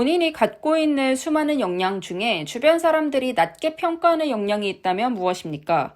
본인이 갖고 있는 수많은 역량 중에 주변 사람들이 낮게 평가하는 역량이 있다면 무엇입니까?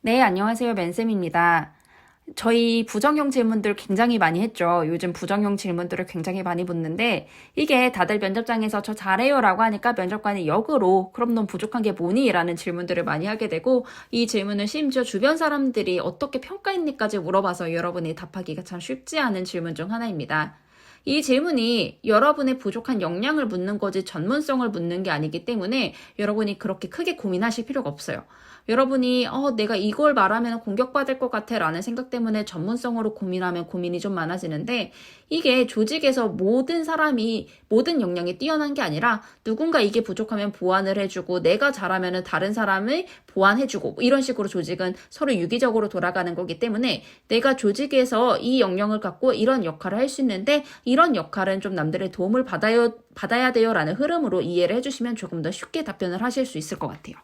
네, 안녕하세요. 맨쌤입니다. 저희 부정형 질문들 굉장히 많이 했죠. 요즘 부정형 질문들을 굉장히 많이 묻는데 이게 다들 면접장에서 저 잘해요 라고 하니까 면접관이 역으로 그럼 넌 부족한 게 뭐니? 라는 질문들을 많이 하게 되고 이 질문을 심지어 주변 사람들이 어떻게 평가했니까지 물어봐서 여러분이 답하기가 참 쉽지 않은 질문 중 하나입니다. 이 질문이 여러분의 부족한 역량을 묻는 거지 전문성을 묻는 게 아니기 때문에 여러분이 그렇게 크게 고민하실 필요가 없어요. 여러분이 내가 이걸 말하면 공격받을 것 같아 라는 생각 때문에 전문성으로 고민하면 고민이 좀 많아지는데 이게 조직에서 모든 사람이 모든 역량이 뛰어난 게 아니라 누군가 이게 부족하면 보완을 해주고 내가 잘하면 다른 사람을 보완해주고 이런 식으로 조직은 서로 유기적으로 돌아가는 거기 때문에 내가 조직에서 이 역량을 갖고 이런 역할을 할 수 있는데 이런 역할은 좀 남들의 도움을 받아야 돼요 라는 흐름으로 이해를 해주시면 조금 더 쉽게 답변을 하실 수 있을 것 같아요.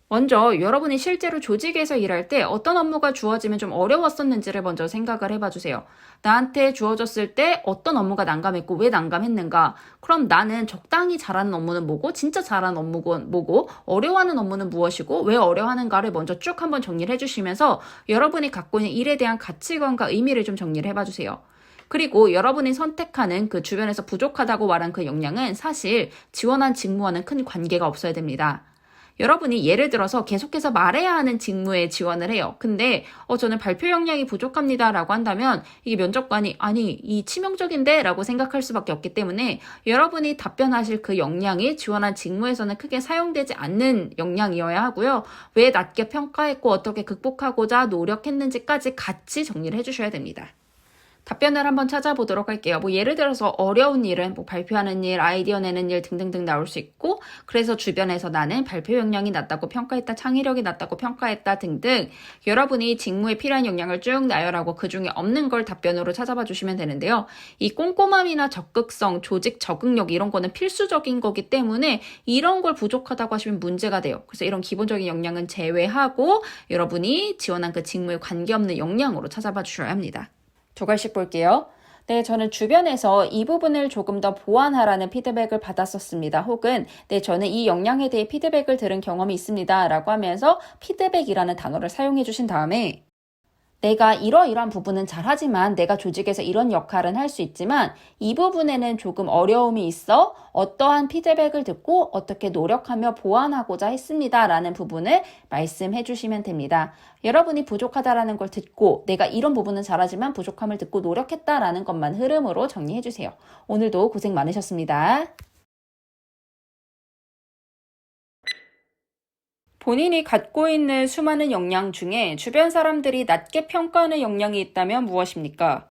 먼저 여러분이 실제로 조직에서 일할 때 어떤 업무가 주어지면 좀 어려웠었는지를 먼저 생각을 해봐 주세요. 나한테 주어졌을 때 어떤 업무가 난감했고 왜 난감했는가? 그럼 나는 적당히 잘하는 업무는 뭐고 진짜 잘하는 업무는 뭐고 어려워하는 업무는 무엇이고 왜 어려워하는가를 먼저 쭉 한번 정리를 해주시면서 여러분이 갖고 있는 일에 대한 가치관과 의미를 좀 정리를 해봐 주세요. 그리고 여러분이 선택하는 그 주변에서 부족하다고 말한 그 역량은 사실 지원한 직무와는 큰 관계가 없어야 됩니다. 여러분이 예를 들어서 계속해서 말해야 하는 직무에 지원을 해요. 근데 저는 발표 역량이 부족합니다 라고 한다면 이게 면접관이 아니 이 치명적인데 라고 생각할 수밖에 없기 때문에 여러분이 답변하실 그 역량이 지원한 직무에서는 크게 사용되지 않는 역량이어야 하고요. 왜 낮게 평가했고 어떻게 극복하고자 노력했는지까지 같이 정리를 해주셔야 됩니다. 답변을 한번 찾아보도록 할게요. 예를 들어서 어려운 일은 발표하는 일, 아이디어 내는 일 등등등 나올 수 있고 그래서 주변에서 나는 발표 역량이 낮다고 평가했다, 창의력이 낮다고 평가했다 등등 여러분이 직무에 필요한 역량을 쭉 나열하고 그 중에 없는 걸 답변으로 찾아봐 주시면 되는데요. 이 꼼꼼함이나 적극성, 조직 적응력 이런 거는 필수적인 거기 때문에 이런 걸 부족하다고 하시면 문제가 돼요. 그래서 이런 기본적인 역량은 제외하고 여러분이 지원한 그 직무에 관계없는 역량으로 찾아봐 주셔야 합니다. 두 가지씩 볼게요. 네, 저는 주변에서 이 부분을 조금 더 보완하라는 피드백을 받았었습니다. 혹은 네, 저는 이 역량에 대해 피드백을 들은 경험이 있습니다. 라고 하면서 피드백이라는 단어를 사용해 주신 다음에 내가 이러이러한 부분은 잘하지만 내가 조직에서 이런 역할은 할 수 있지만 이 부분에는 조금 어려움이 있어 어떠한 피드백을 듣고 어떻게 노력하며 보완하고자 했습니다. 라는 부분을 말씀해 주시면 됩니다. 여러분이 부족하다라는 걸 듣고 내가 이런 부분은 잘하지만 부족함을 듣고 노력했다라는 것만 흐름으로 정리해 주세요. 오늘도 고생 많으셨습니다. 본인이 갖고 있는 수많은 역량 중에 주변 사람들이 낮게 평가하는 역량이 있다면 무엇입니까?